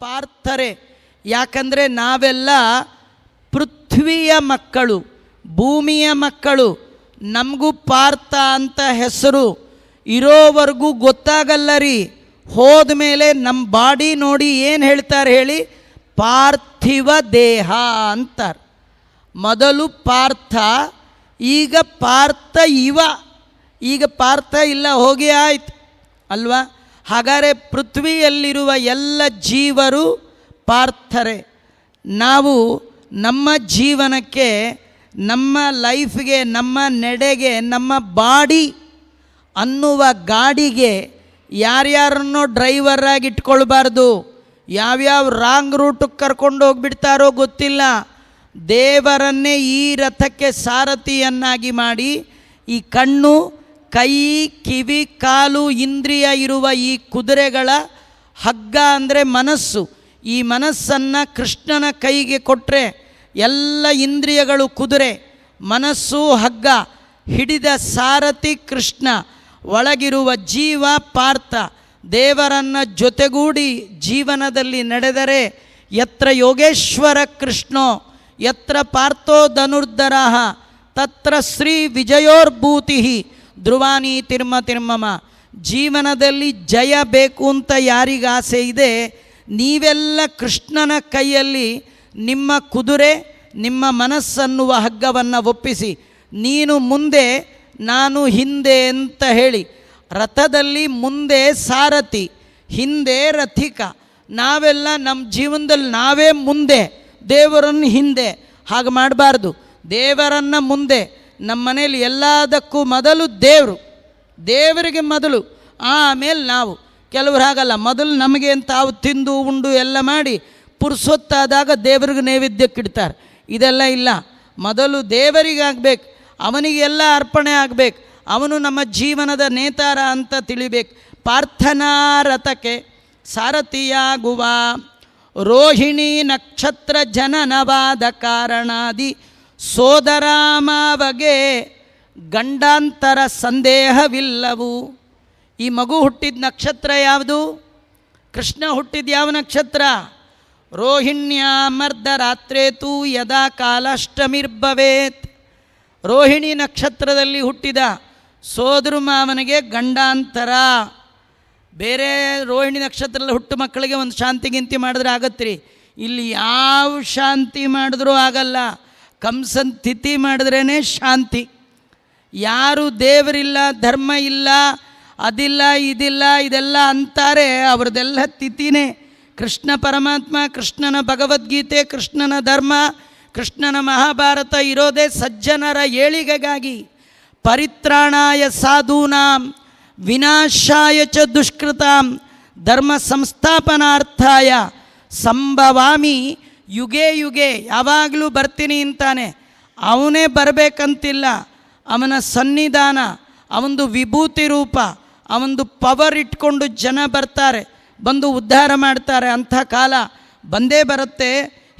ಪಾರ್ಥರೆ. ಯಾಕಂದರೆ ನಾವೆಲ್ಲ ಪೃಥ್ವಿಯ ಮಕ್ಕಳು, ಭೂಮಿಯ ಮಕ್ಕಳು. ನಮಗೂ ಪಾರ್ಥ ಅಂತ ಹೆಸರು ಇರೋವರೆಗೂ ಗೊತ್ತಾಗಲ್ಲ ರೀ. ಹೋದ ಮೇಲೆ ನಮ್ಮ ಬಾಡಿ ನೋಡಿ ಏನು ಹೇಳ್ತಾರೆ ಹೇಳಿ? ಪಾರ್ಥಿವ ದೇಹ ಅಂತಾರೆ. ಮೊದಲು ಪಾರ್ಥ, ಈಗ ಪಾರ್ಥ ಇವ. ಈಗ ಪಾರ್ಥ ಇಲ್ಲ, ಹೋಗಿ ಆಯ್ತು ಅಲ್ವಾ? ಹಾಗಾದರೆ ಪೃಥ್ವಿಯಲ್ಲಿರುವ ಎಲ್ಲ ಜೀವರು ಪಾರ್ಥರೆ. ನಾವು ನಮ್ಮ ಜೀವನಕ್ಕೆ, ನಮ್ಮ ಲೈಫ್ಗೆ, ನಮ್ಮ ನಡೆಗೆ, ನಮ್ಮ ಬಾಡಿ ಅನ್ನುವ ಗಾಡಿಗೆ ಯಾರ್ಯಾರನ್ನೋ ಡ್ರೈವರಾಗಿ ಇಟ್ಕೊಳ್ಬಾರ್ದು. ಯಾವ್ಯಾವ ರಾಂಗ್ ರೂಟಿಗೆ ಕರ್ಕೊಂಡು ಹೋಗ್ಬಿಡ್ತಾರೋ ಗೊತ್ತಿಲ್ಲ. ದೇವರನ್ನೇ ಈ ರಥಕ್ಕೆ ಸಾರಥಿಯನ್ನಾಗಿ ಮಾಡಿ, ಈ ಕಣ್ಣು, ಕೈ, ಕಿವಿ, ಕಾಲು, ಇಂದ್ರಿಯ ಇರುವ ಈ ಕುದುರೆಗಳ ಹಗ್ಗ ಅಂದರೆ ಮನಸ್ಸು. ಈ ಮನಸ್ಸನ್ನು ಕೃಷ್ಣನ ಕೈಗೆ ಕೊಟ್ಟರೆ ಎಲ್ಲ ಇಂದ್ರಿಯಗಳು ಕುದುರೆ, ಮನಸ್ಸು ಹಗ್ಗ, ಹಿಡಿದ ಸಾರಥಿ ಕೃಷ್ಣ, ಒಳಗಿರುವ ಜೀವ ಪಾರ್ಥ. ದೇವರನ್ನು ಜೊತೆಗೂಡಿ ಜೀವನದಲ್ಲಿ ನಡೆದರೆ ಯತ್ರ ಯೋಗೇಶ್ವರ ಕೃಷ್ಣೋ ಯತ್ರ ಪಾರ್ಥೋ ಧನುರ್ಧರಃ ತತ್ರ ಶ್ರೀ ವಿಜಯೋರ್ಭೂತಿ ಧ್ರುವಾನಿ ತಿರ್ಮ ತಿರ್ಮಮ. ಜೀವನದಲ್ಲಿ ಜಯ ಬೇಕು ಅಂತ ಯಾರಿಗೆ ಆಸೆ ಇದೆ, ನೀವೆಲ್ಲ ಕೃಷ್ಣನ ಕೈಯಲ್ಲಿ ನಿಮ್ಮ ಕುದುರೆ, ನಿಮ್ಮ ಮನಸ್ಸನ್ನುವ ಹಗ್ಗವನ್ನು ಒಪ್ಪಿಸಿ, ನೀನು ಮುಂದೆ ನಾನು ಹಿಂದೆ ಅಂತ ಹೇಳಿ. ರಥದಲ್ಲಿ ಮುಂದೆ ಸಾರಥಿ, ಹಿಂದೆ ರಥಿಕ. ನಾವೆಲ್ಲ ನಮ್ಮ ಜೀವನದಲ್ಲಿ ನಾವೇ ಮುಂದೆ, ದೇವರನ್ನು ಹಿಂದೆ. ಹಾಗೆ ಮಾಡಬಾರ್ದು. ದೇವರನ್ನು ಮುಂದೆ. ನಮ್ಮ ಮನೇಲಿ ಎಲ್ಲದಕ್ಕೂ ಮೊದಲು ದೇವರಿಗೆ ಮೊದಲು, ಆಮೇಲೆ ನಾವು. ಕೆಲವರು ಹಾಗಲ್ಲ, ಮೊದಲು ನಮಗೆ ತಾವು ತಿಂದು ಉಂಡು ಎಲ್ಲ ಮಾಡಿ ಪುರ್ಸೊತ್ತಾದಾಗ ದೇವರಿಗೆ ನೈವೇದ್ಯಕ್ಕಿಡ್ತಾರೆ. ಇದೆಲ್ಲ ಇಲ್ಲ. ಮೊದಲು ದೇವರಿಗಾಗಬೇಕು, ಅವನಿಗೆಲ್ಲ ಅರ್ಪಣೆ ಆಗಬೇಕು. ಅವನು ನಮ್ಮ ಜೀವನದ ನೇತಾರ ಅಂತ ತಿಳಿಬೇಕು. ಪ್ರಾರ್ಥನಾ ರಥಕ್ಕೆ ಸಾರಥಿಯಾಗುವ ರೋಹಿಣಿ ನಕ್ಷತ್ರ ಜನನವಾದ ಕಾರಣಾದಿ ಸೋದರಾಮಾವಗೆ ಗಂಡಾಂತರ ಸಂದೇಹವಿಲ್ಲವು. ಈ ಮಗು ಹುಟ್ಟಿದ ನಕ್ಷತ್ರ ಯಾವುದು? ಕೃಷ್ಣ ಹುಟ್ಟಿದ ಯಾವ ನಕ್ಷತ್ರ? ರೋಹಿಣ್ಯಾಮರ್ಧರಾತ್ರೇತು ಯದಾ ಕಾಲಾಷ್ಟಮಿರ್ಭವೇತ್. ರೋಹಿಣಿ ನಕ್ಷತ್ರದಲ್ಲಿ ಹುಟ್ಟಿದ ಸೋದರ ಮಾವನಿಗೆ ಗಂಡಾಂತರ. ಬೇರೆ ರೋಹಿಣಿ ನಕ್ಷತ್ರದಲ್ಲಿ ಹುಟ್ಟು ಮಕ್ಕಳಿಗೆ ಒಂದು ಶಾಂತಿ ಗಿಂತಿ ಮಾಡಿದ್ರೆ ಆಗತ್ರಿ. ಇಲ್ಲಿ ಯಾವ ಶಾಂತಿ ಮಾಡಿದ್ರೂ ಆಗಲ್ಲ. ಕಂಸನ್ ತಿಥಿ ಮಾಡಿದ್ರೇ ಶಾಂತಿ. ಯಾರು ದೇವರಿಲ್ಲ, ಧರ್ಮ ಇಲ್ಲ, ಅದಿಲ್ಲ, ಇದಿಲ್ಲ, ಇದೆಲ್ಲ ಅಂತಾರೆ, ಅವ್ರದ್ದೆಲ್ಲ ತಿಥಿನೇ. ಕೃಷ್ಣ ಪರಮಾತ್ಮ, ಕೃಷ್ಣನ ಭಗವದ್ಗೀತೆ, ಕೃಷ್ಣನ ಧರ್ಮ, ಕೃಷ್ಣನ ಮಹಾಭಾರತ ಇರೋದೇ ಸಜ್ಜನರ ಏಳಿಗೆಗಾಗಿ. ಪರಿತ್ರಾಣಾಯ ಸಾಧೂನಾಂ ವಿನಾಶಾಯ ಚ ದುಷ್ಕೃತಾಂ ಧರ್ಮ ಸಂಸ್ಥಾಪನಾರ್ಥಾಯ ಸಂಭವಾಮಿ ಯುಗೇ ಯುಗೇ. ಯಾವಾಗಲೂ ಬರ್ತೀನಿ ಅಂತಾನೆ. ಅವನೇ ಬರಬೇಕಂತಿಲ್ಲ. ಅವನ ಸನ್ನಿಧಾನ, ಅವನದು ವಿಭೂತಿ ರೂಪ, ಅವನದು ಪವರ್ ಇಟ್ಕೊಂಡು ಜನ ಬರ್ತಾರೆ, ಬಂದು ಉದ್ಧಾರ ಮಾಡ್ತಾರೆ. ಅಂಥ ಕಾಲ ಬಂದೇ ಬರುತ್ತೆ.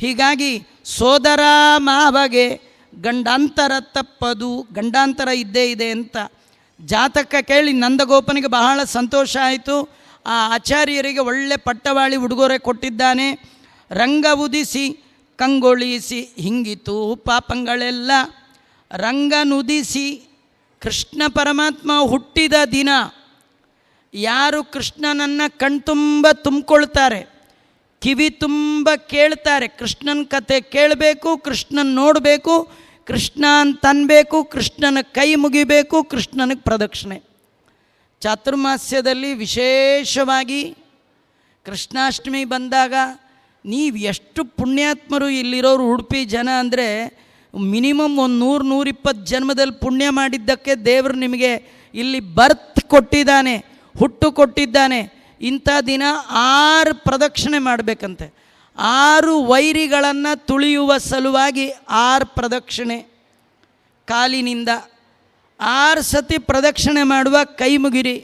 ಹೀಗಾಗಿ ಸೋದರ ಮಾವಗೆ ಗಂಡಾಂತರ ತಪ್ಪದು. ಗಂಡಾಂತರ ಇದ್ದೇ ಇದೆ ಅಂತ ಜಾತಕ ಕೇಳಿ ನಂದಗೋಪನಿಗೆ ಬಹಳ ಸಂತೋಷ ಆಯಿತು. ಆ ಆಚಾರ್ಯರಿಗೆ ಒಳ್ಳೆ ಪಟ್ಟವಾಳಿ ಉಡುಗೊರೆ ಕೊಟ್ಟಿದ್ದಾನೆ. ರಂಗ ಉದಿಸಿ ಕಂಗೊಳಿಸಿ ಹಿಂಗಿತು ಪಾಪಗಳೆಲ್ಲ. ರಂಗನುದಿಸಿ, ಕೃಷ್ಣ ಪರಮಾತ್ಮ ಹುಟ್ಟಿದ ದಿನ ಯಾರು ಕೃಷ್ಣನನ್ನು ಕಣ್ತುಂಬ ತುಂಬಿಕೊಳ್ತಾರೆ, ಕಿವಿ ತುಂಬ ಕೇಳ್ತಾರೆ, ಕೃಷ್ಣನ ಕತೆ ಕೇಳಬೇಕು, ಕೃಷ್ಣನ ನೋಡಬೇಕು, ಕೃಷ್ಣ ಅಂತ ಅನ್ಬೇಕು, ಕೃಷ್ಣನ ಕೈ ಮುಗಿಬೇಕು, ಕೃಷ್ಣನಿಗೆ ಪ್ರದಕ್ಷಿಣೆ. ಚಾತುರ್ಮಾಸ್ಯದಲ್ಲಿ ವಿಶೇಷವಾಗಿ ಕೃಷ್ಣಾಷ್ಟಮಿ ಬಂದಾಗ ನೀವು ಎಷ್ಟು ಪುಣ್ಯಾತ್ಮರು ಇಲ್ಲಿರೋರು. ಉಡುಪಿ ಜನ ಅಂದರೆ ಮಿನಿಮಮ್ ಒಂದು 100-120 ಜನ್ಮದಲ್ಲಿ ಪುಣ್ಯ ಮಾಡಿದ್ದಕ್ಕೆ ದೇವರು ನಿಮಗೆ ಇಲ್ಲಿ ಬರ್ತ್ ಕೊಟ್ಟಿದ್ದಾನೆ, ಹುಟ್ಟು ಕೊಟ್ಟಿದ್ದಾನೆ. ಇಂಥ ದಿನ 6 ಪ್ರದಕ್ಷಿಣೆ ಮಾಡಬೇಕಂತೆ. 6 ವೈರಿಗಳನ್ನು ತುಳಿಯುವ ಸಲುವಾಗಿ 6 ಪ್ರದಕ್ಷಿಣೆ ಕಾಲಿನಿಂದ. 6 ಸತಿ ಪ್ರದಕ್ಷಿಣೆ ಮಾಡುವ ಕೈ ಮುಗಿರಿ.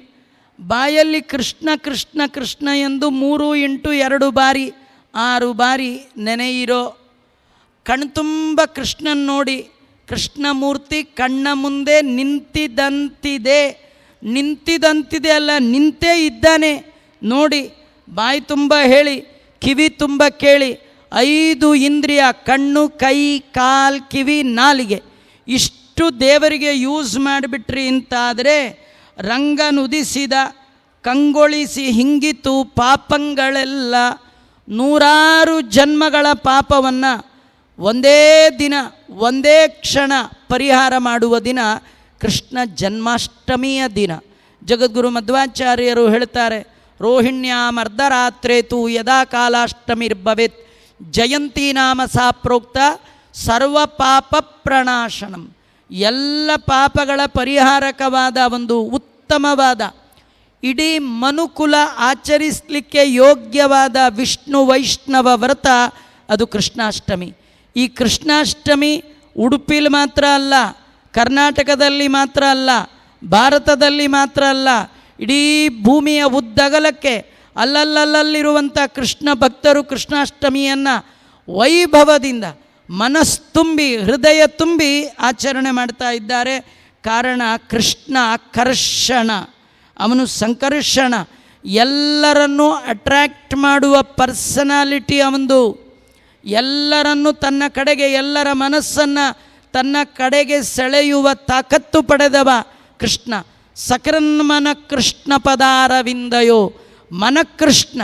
ಬಾಯಲ್ಲಿ ಕೃಷ್ಣ ಕೃಷ್ಣ ಕೃಷ್ಣ ಎಂದು 3 × 2 ಬಾರಿ 6 ಬಾರಿ ನೆನೆಯಿರೋ. ಕಣ್ತುಂಬ ಕೃಷ್ಣನ್ ನೋಡಿ. ಕೃಷ್ಣ ಮೂರ್ತಿ ಕಣ್ಣ ಮುಂದೆ ನಿಂತಿದಂತಿದೆ. ನಿಂತಿದಂತಿದೆ ಅಲ್ಲ, ನಿಂತೇ ಇದ್ದಾನೆ ನೋಡಿ. ಬಾಯಿ ತುಂಬ ಹೇಳಿ ಕಿವಿ ತುಂಬ ಕೇಳಿ, 5 ಇಂದ್ರಿಯ ಕಣ್ಣು, ಕೈ, ಕಾಲು, ಕಿವಿ, ನಾಲಿಗೆ ಇಷ್ಟು ದೇವರಿಗೆ ಯೂಸ್ ಮಾಡಿಬಿಟ್ರಿ ಅಂತಾದರೆ ರಂಗನುದಿಸಿದ ಕಂಗೊಳಿಸಿ ಹಿಂಗಿತು ಪಾಪಗಳೆಲ್ಲ 100 ಜನ್ಮಗಳ ಪಾಪವನ್ನು ಒಂದೇ ದಿನ ಒಂದೇ ಕ್ಷಣ ಪರಿಹಾರ ಮಾಡುವ ದಿನ ಕೃಷ್ಣ ಜನ್ಮಾಷ್ಟಮಿಯ ದಿನ. ಜಗದ್ಗುರು ಮಧ್ವಾಚಾರ್ಯರು ಹೇಳ್ತಾರೆ, ರೋಹಿಣ್ಯಾಂ ಅರ್ಧರಾತ್ರೇತು ಯದಾ ಕಾಲಾಷ್ಟಮಿರ್ಭವೇತ್ ಜಯಂತಿ ನಾಮ ಸಾ ಪ್ರೋಕ್ತ ಸರ್ವ ಪಾಪ ಪ್ರಣಾಶನಂ. ಎಲ್ಲ ಪಾಪಗಳ ಪರಿಹಾರಕವಾದ ಒಂದು ಉತ್ತಮವಾದ ಇಡೀ ಮನುಕುಲ ಆಚರಿಸಲಿಕ್ಕೆ ಯೋಗ್ಯವಾದ ವಿಷ್ಣು ವೈಷ್ಣವ ವ್ರತ ಅದು ಕೃಷ್ಣಾಷ್ಟಮಿ. ಈ ಕೃಷ್ಣಾಷ್ಟಮಿ ಉಡುಪಿಲಿ ಮಾತ್ರ ಅಲ್ಲ, ಕರ್ನಾಟಕದಲ್ಲಿ ಮಾತ್ರ ಅಲ್ಲ, ಭಾರತದಲ್ಲಿ ಮಾತ್ರ ಅಲ್ಲ, ಇಡೀ ಭೂಮಿಯ ಉದ್ದಗಲಕ್ಕೆ ಅಲ್ಲಲ್ಲಿರುವಂಥ ಕೃಷ್ಣ ಭಕ್ತರು ಕೃಷ್ಣಾಷ್ಟಮಿಯನ್ನು ವೈಭವದಿಂದ ಮನಸ್ತುಂಬಿ ಹೃದಯ ತುಂಬಿ ಆಚರಣೆ ಮಾಡ್ತಾ ಇದ್ದಾರೆ. ಕಾರಣ ಕೃಷ್ಣ ಕರ್ಷಣ, ಅವನು ಸಂಕರ್ಷಣ, ಎಲ್ಲರನ್ನೂ ಅಟ್ರ್ಯಾಕ್ಟ್ ಮಾಡುವ ಪರ್ಸನಾಲಿಟಿ ಅವನದು. ಎಲ್ಲರನ್ನೂ ತನ್ನ ಕಡೆಗೆ, ಎಲ್ಲರ ಮನಸ್ಸನ್ನು ತನ್ನ ಕಡೆಗೆ ಸೆಳೆಯುವ ತಾಕತ್ತು ಪಡೆದವ ಕೃಷ್ಣ. ಸಕರನ್ಮನ ಕೃಷ್ಣ ಪದಾರವಿಂದಯೋ, ಮನಕೃಷ್ಣ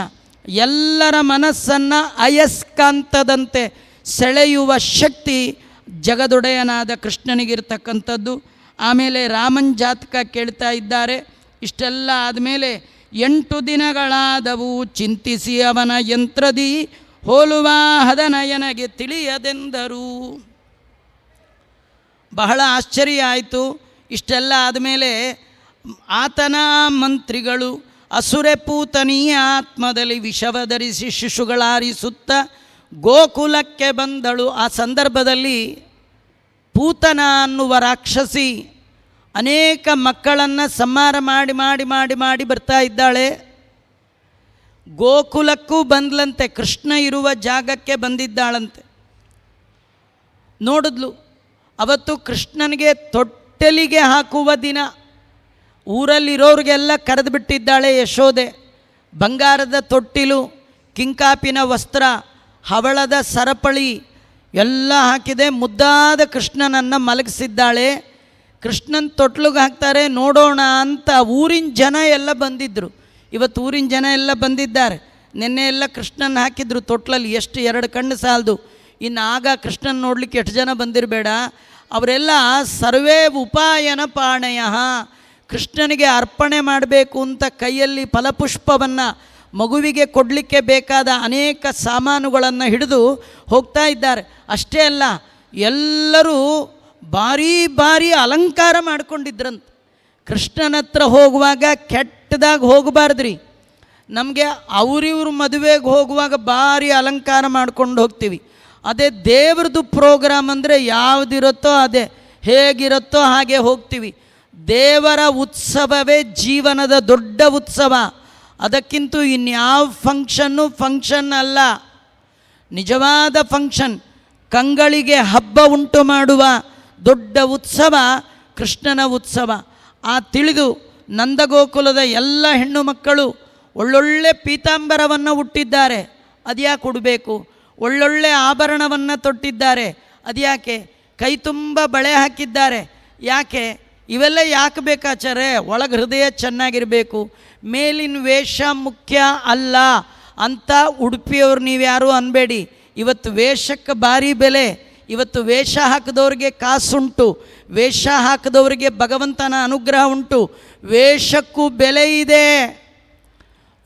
ಎಲ್ಲರ ಮನಸ್ಸನ್ನು ಅಯಸ್ಕಾಂತದಂತೆ ಸೆಳೆಯುವ ಶಕ್ತಿ ಜಗದೊಡೆಯನಾದ ಕೃಷ್ಣನಿಗಿರ್ತಕ್ಕಂಥದ್ದು. ಆಮೇಲೆ ರಾಮನ ಜಾತಕ ಕೇಳ್ತಾ ಇದ್ದಾರೆ. ಇಷ್ಟೆಲ್ಲ ಆದಮೇಲೆ 8 ದಿನಗಳಾದವು ಚಿಂತಿಸಿ ಅವನ ಯಂತ್ರದಿ ಹೋಲುವ ಹದನಯನಗೆ ತಿಳಿಯದೆಂದರು. ಬಹಳ ಆಶ್ಚರ್ಯ ಆಯಿತು. ಇಷ್ಟೆಲ್ಲ ಆದಮೇಲೆ ಆತನ ಮಂತ್ರಿಗಳು ಅಸುರೆ ಪೂತನೀಯ ಆತ್ಮದಲ್ಲಿ ವಿಷವಧರಿಸಿ ಶಿಶುಗಳಾರಿಸುತ್ತ ಗೋಕುಲಕ್ಕೆ ಬಂದಳು. ಆ ಸಂದರ್ಭದಲ್ಲಿ ಪೂತನ ಅನ್ನುವ ರಾಕ್ಷಸಿ ಅನೇಕ ಮಕ್ಕಳನ್ನು ಸಂಹಾರ ಮಾಡಿ ಮಾಡಿ ಮಾಡಿ ಮಾಡಿ ಬರ್ತಾ ಇದ್ದಾಳೆ. ಗೋಕುಲಕ್ಕೂ ಬಂದ್ಲಂತೆ, ಕೃಷ್ಣ ಇರುವ ಜಾಗಕ್ಕೆ ಬಂದಿದ್ದಾಳಂತೆ. ನೋಡಿದ್ಲು. ಅವತ್ತು ಕೃಷ್ಣನಿಗೆ ತೊಟ್ಟಲಿಗೆ ಹಾಕುವ ದಿನ. ಊರಲ್ಲಿರೋರಿಗೆಲ್ಲ ಕರೆದು ಬಿಟ್ಟಿದ್ದಾಳೆ ಯಶೋದೆ. ಬಂಗಾರದ ತೊಟ್ಟಿಲು, ಕಿಂಕಾಪಿನ ವಸ್ತ್ರ, ಹವಳದ ಸರಪಳಿ ಎಲ್ಲ ಹಾಕಿದೆ. ಮುದ್ದಾದ ಕೃಷ್ಣನನ್ನು ಮಲಗಿಸಿದ್ದಾಳೆ. ಕೃಷ್ಣನ ತೊಟ್ಲಿಗೆ ಹಾಕ್ತಾರೆ, ನೋಡೋಣ ಅಂತ ಊರಿನ ಜನ ಎಲ್ಲ ಬಂದಿದ್ದರು. ಇವತ್ತು ಊರಿನ ಜನ ಎಲ್ಲ ಬಂದಿದ್ದಾರೆ. ನಿನ್ನೆ ಎಲ್ಲ ಕೃಷ್ಣನ ಹಾಕಿದ್ರು ತೊಟ್ಲಲ್ಲಿ. ಎಷ್ಟು 2 ಕಣ್ಣು ಸಾಲದು. ಇನ್ನು ಆಗ ಕೃಷ್ಣನ ನೋಡಲಿಕ್ಕೆ ಎಷ್ಟು ಜನ ಬಂದಿರಬೇಡ. ಅವರೆಲ್ಲ ಸರ್ವೇ ಉಪಾಯನ ಪಾಣಯ, ಕೃಷ್ಣನಿಗೆ ಅರ್ಪಣೆ ಮಾಡಬೇಕು ಅಂತ ಕೈಯಲ್ಲಿ ಫಲಪುಷ್ಪವನ್ನು ಮಗುವಿಗೆ ಕೊಡಲಿಕ್ಕೆ ಬೇಕಾದ ಅನೇಕ ಸಾಮಾನುಗಳನ್ನು ಹಿಡಿದು ಹೋಗ್ತಾ ಇದ್ದಾರೆ. ಅಷ್ಟೇ ಅಲ್ಲ, ಎಲ್ಲರೂ ಭಾರೀ ಭಾರೀ ಅಲಂಕಾರ ಮಾಡ್ಕೊಂಡಿದ್ರಂತ. ಕೃಷ್ಣನ ಹತ್ರ ಹೋಗುವಾಗ ಕೆಟ್ಟದಾಗ ಹೋಗಬಾರ್ದ್ರಿ. ನಮಗೆ ಅವರಿವ್ರ ಮದುವೆಗೆ ಹೋಗುವಾಗ ಭಾರಿ ಅಲಂಕಾರ ಮಾಡ್ಕೊಂಡು ಹೋಗ್ತೀವಿ. ಅದೇ ದೇವ್ರದ್ದು ಪ್ರೋಗ್ರಾಮ್ ಅಂದರೆ ಯಾವುದಿರುತ್ತೋ ಅದೇ, ಹೇಗಿರುತ್ತೋ ಹಾಗೆ ಹೋಗ್ತೀವಿ. ದೇವರ ಉತ್ಸವವೇ ಜೀವನದ ದೊಡ್ಡ ಉತ್ಸವ. ಅದಕ್ಕಿಂತ ಇನ್ಯಾವ ಫಂಕ್ಷನ್ ಅಲ್ಲ. ನಿಜವಾದ ಫಂಕ್ಷನ್, ಕಂಗಳಿಗೆ ಹಬ್ಬ ಉಂಟು ಮಾಡುವ ದೊಡ್ಡ ಉತ್ಸವ ಕೃಷ್ಣನ ಉತ್ಸವ. ಆ ತಿಳಿದು ನಂದಗೋಕುಲದ ಎಲ್ಲ ಹೆಣ್ಣು ಮಕ್ಕಳು ಒಳ್ಳೊಳ್ಳೆ ಪೀತಾಂಬರವನ್ನು ಹುಟ್ಟಿದ್ದಾರೆ. ಅದ್ಯಾಕೆ ಕೊಡಬೇಕು? ಒಳ್ಳೊಳ್ಳೆ ಆಭರಣವನ್ನು ತೊಟ್ಟಿದ್ದಾರೆ. ಅದ್ಯಾಕೆ? ಕೈ ತುಂಬ ಬಳೆ ಹಾಕಿದ್ದಾರೆ. ಯಾಕೆ? ಇವೆಲ್ಲ ಯಾಕೆ ಬೇಕಾಚಾರೆ? ಒಳಗೆ ಹೃದಯ ಚೆನ್ನಾಗಿರಬೇಕು. ಮೇಲಿನ ವೇಷ ಮುಖ್ಯ ಅಲ್ಲ ಅಂತ ಉಡುಪಿಯವ್ರು ನೀವ್ಯಾರೂ ಅನ್ಬೇಡಿ. ಇವತ್ತು ವೇಷಕ್ಕೆ ಭಾರಿ ಬೆಲೆ. ಇವತ್ತು ವೇಷ ಹಾಕಿದವ್ರಿಗೆ ಕಾಸುಂಟು, ವೇಷ ಹಾಕಿದವರಿಗೆ ಭಗವಂತನ ಅನುಗ್ರಹ ಉಂಟು. ವೇಷಕ್ಕೂ ಬೆಲೆ ಇದೆ,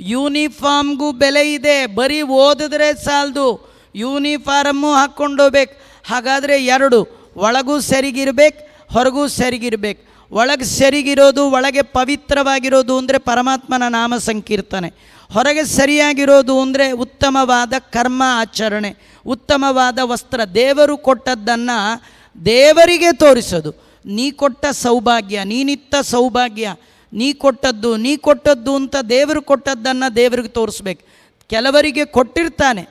ಯೂನಿಫಾರ್ಮ್ಗೂ ಬೆಲೆ ಇದೆ. ಬರೀ ಓದಿದ್ರೆ ಸಾಲದು, ಯೂನಿಫಾರ್ಮು ಹಾಕ್ಕೊಂಡೋಗ್ಬೇಕು. ಹಾಗಾದರೆ 2, ಒಳಗೂ ಸರಿಗಿರ್ಬೇಕು, ಹೊರಗೂ ಸರಿಗಿರ್ಬೇಕು. ಒಳಗೆ ಸರಿಗಿರೋದು, ಒಳಗೆ ಪವಿತ್ರವಾಗಿರೋದು ಅಂದರೆ ಪರಮಾತ್ಮನ ನಾಮ ಸಂಕೀರ್ತನೆ. ಹೊರಗೆ ಸರಿಯಾಗಿರೋದು ಅಂದರೆ ಉತ್ತಮವಾದ ಕರ್ಮ ಆಚರಣೆ, ಉತ್ತಮವಾದ ವಸ್ತ್ರ. ದೇವರು ಕೊಟ್ಟದ್ದನ್ನು ದೇವರಿಗೆ ತೋರಿಸೋದು. ನೀ ಕೊಟ್ಟ ಸೌಭಾಗ್ಯ, ನೀನಿತ್ತ ಸೌಭಾಗ್ಯ, ನೀ ಕೊಟ್ಟದ್ದು ಅಂತ ದೇವರು ಕೊಟ್ಟದ್ದನ್ನು ದೇವರಿಗೆ ತೋರಿಸ್ಬೇಕು. ಕೆಲವರಿಗೆ ಕೊಟ್ಟಿರ್ತಾನೆ,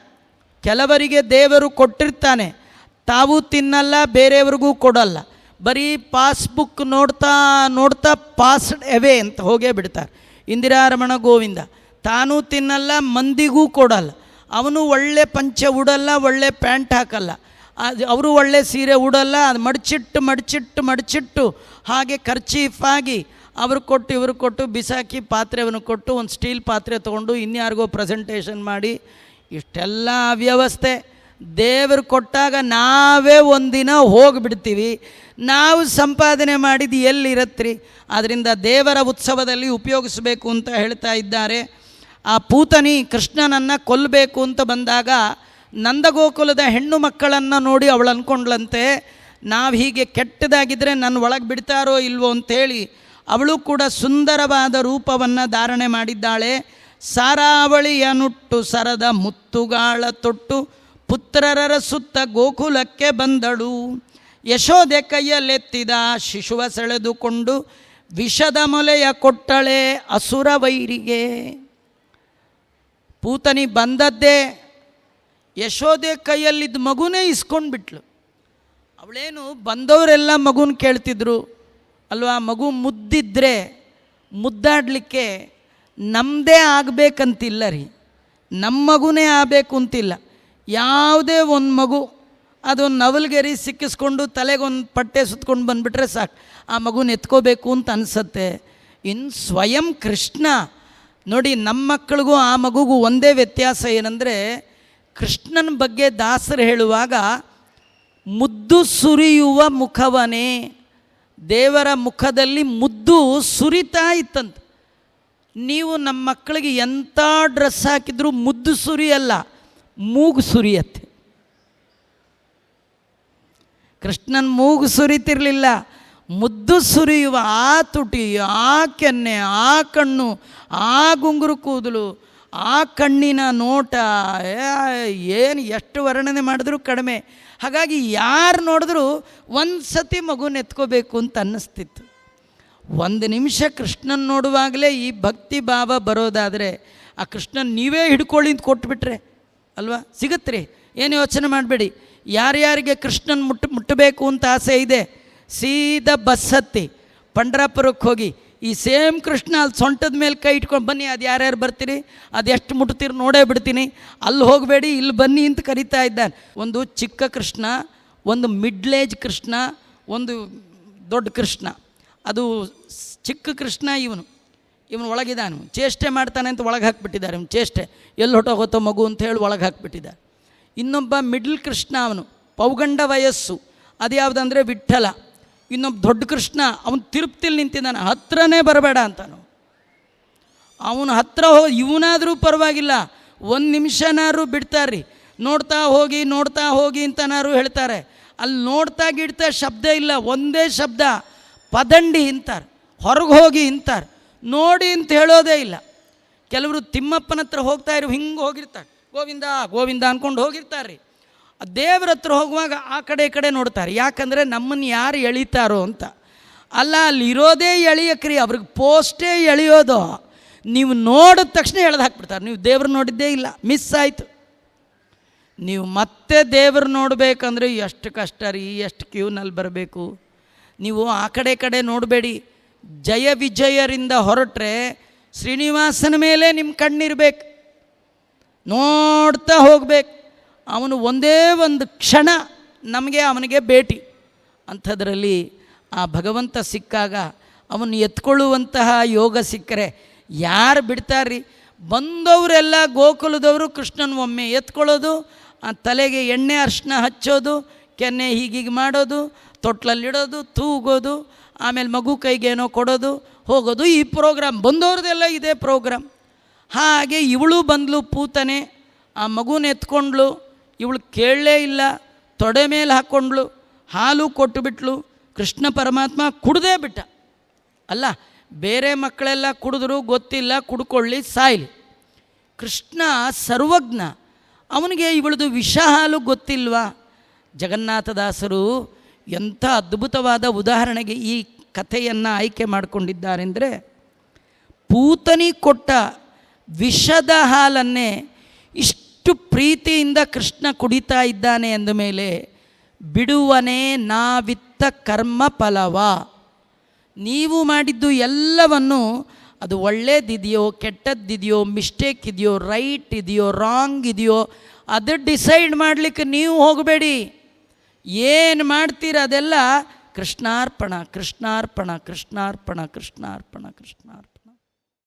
ಕೆಲವರಿಗೆ ದೇವರು ಕೊಟ್ಟಿರ್ತಾನೆ, ತಾವು ತಿನ್ನಲ್ಲ, ಬೇರೆಯವ್ರಿಗೂ ಕೊಡಲ್ಲ. ಬರೀ ಪಾಸ್ಬುಕ್ ನೋಡ್ತಾ ನೋಡ್ತಾ ಪಾಸ್ಡ್ ಅವೇ ಅಂತ ಹೋಗೇ ಬಿಡ್ತಾರೆ. ಇಂದಿರಾರಮಣ ಗೋವಿಂದ ತಾನೂ ತಿನ್ನಲ್ಲ, ಮಂದಿಗೂ ಕೊಡಲ್ಲ. ಅವನು ಒಳ್ಳೆ ಪಂಚೆ ಉಡಲ್ಲ, ಒಳ್ಳೆ ಪ್ಯಾಂಟ್ ಹಾಕಲ್ಲ, ಅವರು ಒಳ್ಳೆ ಸೀರೆ ಉಡಲ್ಲ, ಅದು ಮಡಚಿಟ್ಟು ಹಾಗೆ ಖರ್ಚೀಫಾಗಿ ಅವರು ಕೊಟ್ಟು ಇವರು ಕೊಟ್ಟು ಬಿಸಾಕಿ ಪಾತ್ರೆಯನ್ನು ಕೊಟ್ಟು ಒಂದು ಸ್ಟೀಲ್ ಪಾತ್ರೆ ತೊಗೊಂಡು ಇನ್ಯಾರಿಗೋ ಪ್ರೆಸೆಂಟೇಷನ್ ಮಾಡಿ ಇಷ್ಟೆಲ್ಲ ಅವ್ಯವಸ್ಥೆ. ದೇವರು ಕೊಟ್ಟಾಗ ನಾವೇ ಒಂದಿನ ಹೋಗಿಬಿಡ್ತೀವಿ. ನಾವು ಸಂಪಾದನೆ ಮಾಡಿದ್ದು ಎಲ್ಲಿರತ್ರಿ? ಆದ್ದರಿಂದ ದೇವರ ಉತ್ಸವದಲ್ಲಿ ಉಪಯೋಗಿಸಬೇಕು ಅಂತ ಹೇಳ್ತಾ ಇದ್ದಾರೆ. ಆ ಪೂತನಿ ಕೃಷ್ಣನನ್ನು ಕೊಲ್ಲಬೇಕು ಅಂತ ಬಂದಾಗ ನಂದಗೋಕುಲದ ಹೆಣ್ಣು ಮಕ್ಕಳನ್ನು ನೋಡಿ ಅವಳು ಅಂದ್ಕೊಂಡ್ಲಂತೆ, ನಾವು ಹೀಗೆ ಕೆಟ್ಟದಾಗಿದ್ದರೆ ನನ್ನ ಒಳಗೆ ಬಿಡ್ತಾರೋ ಇಲ್ವೋ ಅಂಥೇಳಿ ಅವಳು ಕೂಡ ಸುಂದರವಾದ ರೂಪವನ್ನು ಧಾರಣೆ ಮಾಡಿದ್ದಾಳೆ. ಸಾರಾವಳಿಯ ನುಟ್ಟು ಸರದ ಮುತ್ತುಗಾಳ ತೊಟ್ಟು ಪುತ್ರರರ ಸುತ್ತ ಗೋಕುಲಕ್ಕೆ ಬಂದಳು. ಯಶೋದೆ ಕೈಯಲ್ಲೆತ್ತಿದ ಶಿಶುವ ಸೆಳೆದುಕೊಂಡು ವಿಷದ ಮೊಲೆಯ ಕೊಟ್ಟಳೆ ಅಸುರ ವೈರಿಗೆ. ಪೂತನಿ ಬಂದದ್ದೇ ಯಶೋದೆ ಕೈಯಲ್ಲಿದ್ದ ಮಗುನೇ ಇಸ್ಕೊಂಡು ಬಿಟ್ಲು. ಅವಳೇನು ಬಂದವರೆಲ್ಲ ಮಗುನ ಕೇಳ್ತಿದ್ರು ಅಲ್ವಾ? ಮಗು ಮುದ್ದಿದ್ರೆ ಮುದ್ದಾಡಲಿಕ್ಕೆ ನಮ್ಮದೇ ಆಗಬೇಕಂತಿಲ್ಲ ರೀ, ನಮ್ಮ ಮಗುನೇ ಆಗಬೇಕು ಅಂತಿಲ್ಲ. ಯಾವುದೇ ಒಂದು ಮಗು ಅದೊಂದು ನವಲ್ಗೆರಿ ಸಿಕ್ಕಿಸ್ಕೊಂಡು ತಲೆಗೊಂದು ಪಟ್ಟೆ ಸುತ್ಕೊಂಡು ಬಂದುಬಿಟ್ರೆ ಸಾಕು, ಆ ಮಗುನ ಎತ್ಕೋಬೇಕು ಅಂತ ಅನಿಸತ್ತೆ. ಇನ್ನು ಸ್ವಯಂ ಕೃಷ್ಣ ನೋಡಿ, ನಮ್ಮ ಮಕ್ಕಳಿಗೂ ಆ ಮಗುಗೂ ಒಂದೇ ವ್ಯತ್ಯಾಸ ಏನಂದರೆ, ಕೃಷ್ಣನ ಬಗ್ಗೆ ದಾಸರು ಹೇಳುವಾಗ ಮುದ್ದು ಸುರಿಯುವ ಮುಖವನೇ, ದೇವರ ಮುಖದಲ್ಲಿ ಮುದ್ದು ಸುರಿತಾ ಇತ್ತಂತ. ನೀವು ನಮ್ಮ ಮಕ್ಕಳಿಗೆ ಎಂಥ ಡ್ರೆಸ್ ಹಾಕಿದ್ರೂ ಮುದ್ದು ಸುರಿಯಲ್ಲ, ಮೂಗು ಸುರಿಯತ್ತೆ. ಕೃಷ್ಣನ ಮೂಗು ಸುರಿತಿರಲಿಲ್ಲ, ಮುದ್ದು ಸುರಿಯುವ ಆ ತುಟಿ, ಆ ಕೆನ್ನೆ, ಆ ಕಣ್ಣು, ಆ ಗುಂಗುರು ಕೂದಲು, ಆ ಕಣ್ಣಿನ ನೋಟ, ಏನು ಎಷ್ಟು ವರ್ಣನೆ ಮಾಡಿದ್ರೂ ಕಡಿಮೆ. ಹಾಗಾಗಿ ಯಾರು ನೋಡಿದ್ರೂ ಒಂದು ಸತಿ ಮಗುನ ಎತ್ಕೋಬೇಕು ಅಂತ ಅನ್ನಿಸ್ತಿತ್ತು. ಒಂದು ನಿಮಿಷ ಕೃಷ್ಣನ ನೋಡುವಾಗಲೇ ಈ ಭಕ್ತಿ ಭಾವ ಬರೋದಾದರೆ ಆ ಕೃಷ್ಣನ ನೀವೇ ಹಿಡ್ಕೊಳ್ಳಿ ಅಂತ ಕೊಟ್ಬಿಟ್ರೆ ಅಲ್ವಾ ಸಿಗತ್ರಿ. ಏನು ಯೋಚನೆ ಮಾಡಬೇಡಿ. ಯಾರ್ಯಾರಿಗೆ ಕೃಷ್ಣನ ಮುಟ್ಟಬೇಕು ಅಂತ ಆಸೆ ಇದೆ, ಸೀದಾ ಬಸ್ ಹತ್ತಿ ಪಂಡ್ರಾಪುರಕ್ಕೆ ಹೋಗಿ ಈ ಸೇಮ್ ಕೃಷ್ಣ ಅಲ್ಲಿ ಸೊಂಟದ ಮೇಲೆ ಕೈ ಇಟ್ಕೊಂಡು ಬನ್ನಿ, ಅದು ಯಾರ್ಯಾರು ಬರ್ತೀರಿ, ಅದು ಎಷ್ಟು ಮುಟ್ತೀರಿ ನೋಡೇ ಬಿಡ್ತೀನಿ, ಅಲ್ಲಿ ಹೋಗಬೇಡಿ ಇಲ್ಲಿ ಬನ್ನಿ ಅಂತ ಕರೀತಾ ಇದ್ದಾನೆ. ಒಂದು ಚಿಕ್ಕ ಕೃಷ್ಣ, ಒಂದು ಮಿಡ್ಲೇಜ್ ಕೃಷ್ಣ, ಒಂದು ದೊಡ್ಡ ಕೃಷ್ಣ. ಅದು ಚಿಕ್ಕ ಕೃಷ್ಣ ಇವನು ಒಳಗಿದ್ದಾನು, ಚೇಷ್ಟೆ ಮಾಡ್ತಾನೆ ಅಂತ ಒಳಗೆ ಹಾಕಿಬಿಟ್ಟಿದ್ದಾರೆ. ಇವನು ಚೇಷ್ಟೆ ಎಲ್ಲಿ ಹೊಟ್ಟೋಗುತ್ತೋ ಮಗು ಅಂತ ಹೇಳಿ ಒಳಗೆ ಹಾಕಿಬಿಟ್ಟಿದ್ದಾರೆ. ಇನ್ನೊಬ್ಬ ಮಿಡ್ಲ್ ಕೃಷ್ಣ, ಅವನು ಪೌಗಂಡ ವಯಸ್ಸು, ಅದು ಯಾವುದಂದರೆ ವಿಠ್ಠಲ. ಇನ್ನೊಬ್ಬ ದೊಡ್ಡ ಕೃಷ್ಣ, ಅವನು ತಿರುಪ್ತಿಲಿ ನಿಂತಿದ್ದಾನೆ, ಹತ್ರನೇ ಬರಬೇಡ ಅಂತಾನು. ಅವನು ಹತ್ರ ಹೋಗಿ ಇವನಾದರೂ ಪರವಾಗಿಲ್ಲ, ಒಂದು ನಿಮಿಷನಾರು ಬಿಡ್ತಾರ್ರಿ, ನೋಡ್ತಾ ಹೋಗಿ ಅಂತನಾರು ಹೇಳ್ತಾರೆ. ಅಲ್ಲಿ ನೋಡ್ತಾ ಗಿಡ್ತಾ ಶಬ್ದ ಇಲ್ಲ, ಒಂದೇ ಶಬ್ದ, ಪದಂಡಿ ಅಂತಾರೆ, ಹೊರಗೆ ಹೋಗಿ ಅಂತಾರೆ, ನೋಡಿ ಅಂತ ಹೇಳೋದೇ ಇಲ್ಲ. ಕೆಲವರು ತಿಮ್ಮಪ್ಪನ ಹತ್ರ ಹೋಗ್ತಾ ಇರೋ ಹಿಂಗೆ ಹೋಗಿರ್ತಾರೆ, ಗೋವಿಂದ ಗೋವಿಂದ ಅಂದ್ಕೊಂಡು ಹೋಗಿರ್ತಾರೆ ರೀ. ದೇವ್ರ ಹತ್ರ ಹೋಗುವಾಗ ಆ ಕಡೆ ಈ ಕಡೆ ನೋಡ್ತಾರೆ, ಯಾಕಂದರೆ ನಮ್ಮನ್ನು ಯಾರು ಎಳಿತಾರೋ ಅಂತ. ಅಲ್ಲ, ಅಲ್ಲಿರೋದೇ ಎಳಿಯಕ್ರಿ, ಅವ್ರಿಗೆ ಪೋಸ್ಟೇ ಎಳೆಯೋದು. ನೀವು ನೋಡಿದ ತಕ್ಷಣ ಎಳೆದು ಹಾಕ್ಬಿಡ್ತಾರೆ. ನೀವು ದೇವ್ರು ನೋಡಿದ್ದೇ ಇಲ್ಲ, ಮಿಸ್ ಆಯಿತು. ನೀವು ಮತ್ತೆ ದೇವ್ರು ನೋಡಬೇಕಂದ್ರೆ ಎಷ್ಟು ಕಷ್ಟ ರೀ, ಎಷ್ಟು ಕ್ಯೂನಲ್ಲಿ ಬರಬೇಕು. ನೀವು ಆ ಕಡೆ ಕಡೆ ನೋಡಬೇಡಿ. ಜಯ ವಿಜಯರಿಂದ ಹೊರಟ್ರೆ ಶ್ರೀನಿವಾಸನ ಮೇಲೆ ನಿಮ್ಮ ಕಣ್ಣಿರ್ಬೇಕು, ನೋಡ್ತಾ ಹೋಗ್ಬೇಕು. ಅವನು ಒಂದೇ ಒಂದು ಕ್ಷಣ ನಮಗೆ ಅವನಿಗೆ ಭೇಟಿ. ಅಂಥದ್ರಲ್ಲಿ ಆ ಭಗವಂತ ಸಿಕ್ಕಾಗ ಅವನು ಎತ್ಕೊಳ್ಳುವಂತಹ ಯೋಗ ಸಿಕ್ಕರೆ ಯಾರು ಬಿಡ್ತಾರ್ರಿ? ಬಂದವರೆಲ್ಲ ಗೋಕುಲದವರು ಕೃಷ್ಣನ ಒಮ್ಮೆ ಎತ್ಕೊಳ್ಳೋದು, ಆ ತಲೆಗೆ ಎಣ್ಣೆ ಅರ್ಶಿನ ಹಚ್ಚೋದು, ಕೆನ್ನೆ ಹೀಗೀಗೆ ಮಾಡೋದು, ತೊಟ್ಲಲ್ಲಿಡೋದು, ತೂಗೋದು, ಆಮೇಲೆ ಮಗು ಕೈಗೇನೋ ಕೊಡೋದು, ಹೋಗೋದು. ಈ ಪ್ರೋಗ್ರಾಮ್ ಬಂದವ್ರದ್ದೆಲ್ಲ ಇದೇ ಪ್ರೋಗ್ರಾಮ್. ಹಾಗೆ ಇವಳು ಬಂದಳು ಪೂತನೆ, ಆ ಮಗುನ ಎತ್ಕೊಂಡ್ಳು. ಇವಳು ಕೇಳಲೇ ಇಲ್ಲ, ತೊಡೆ ಮೇಲೆ ಹಾಕ್ಕೊಂಡ್ಳು, ಹಾಲು ಕೊಟ್ಟುಬಿಟ್ಲು. ಕೃಷ್ಣ ಪರಮಾತ್ಮ ಕುಡ್ದೇ ಬಿಟ್ಟ. ಅಲ್ಲ, ಬೇರೆ ಮಕ್ಕಳೆಲ್ಲ ಕುಡಿದ್ರು ಗೊತ್ತಿಲ್ಲ, ಕುಡ್ಕೊಳ್ಳಿ ಸಾಯ್ಲಿ. ಕೃಷ್ಣ ಸರ್ವಜ್ಞ, ಅವನಿಗೆ ಇವಳದು ವಿಷ ಹಾಲು ಗೊತ್ತಿಲ್ವಾ? ಜಗನ್ನಾಥದಾಸರು ಎಂಥ ಅದ್ಭುತವಾದ ಉದಾಹರಣೆಗೆ ಈ ಕಥೆಯನ್ನು ಆಯ್ಕೆ ಮಾಡಿಕೊಂಡಿದ್ದಾರೆಂದರೆ, ಪೂತನಿ ಕೊಟ್ಟ ವಿಷದ ಹಾಲನ್ನೇ ಇಷ್ಟು ಪ್ರೀತಿಯಿಂದ ಕೃಷ್ಣ ಕುಡಿತಾ ಇದ್ದಾನೆ ಅಂದ ಮೇಲೆ, ಬಿಡುವನೇ ನಾವಿತ್ತ ಕರ್ಮ ಫಲವ, ನೀವು ಮಾಡಿದ್ದು ಎಲ್ಲವನ್ನು ಅದು ಒಳ್ಳೇದಿದೆಯೋ ಕೆಟ್ಟದ್ದಿದೆಯೋ ಮಿಸ್ಟೇಕ್ ಇದೆಯೋ ರೈಟ್ ಇದೆಯೋ ರಾಂಗ್ ಇದೆಯೋ ಅದು ಡಿಸೈಡ್ ಮಾಡಲಿಕ್ಕೆ ನೀವು ಹೋಗಬೇಡಿ. ಏನು ಮಾಡ್ತೀರ ಅದೆಲ್ಲ ಕೃಷ್ಣಾರ್ಪಣ ಕೃಷ್ಣಾರ್ಪಣ ಕೃಷ್ಣಾರ್ಪಣ ಕೃಷ್ಣಾರ್ಪಣ ಕೃಷ್ಣಾರ್ಪಣ.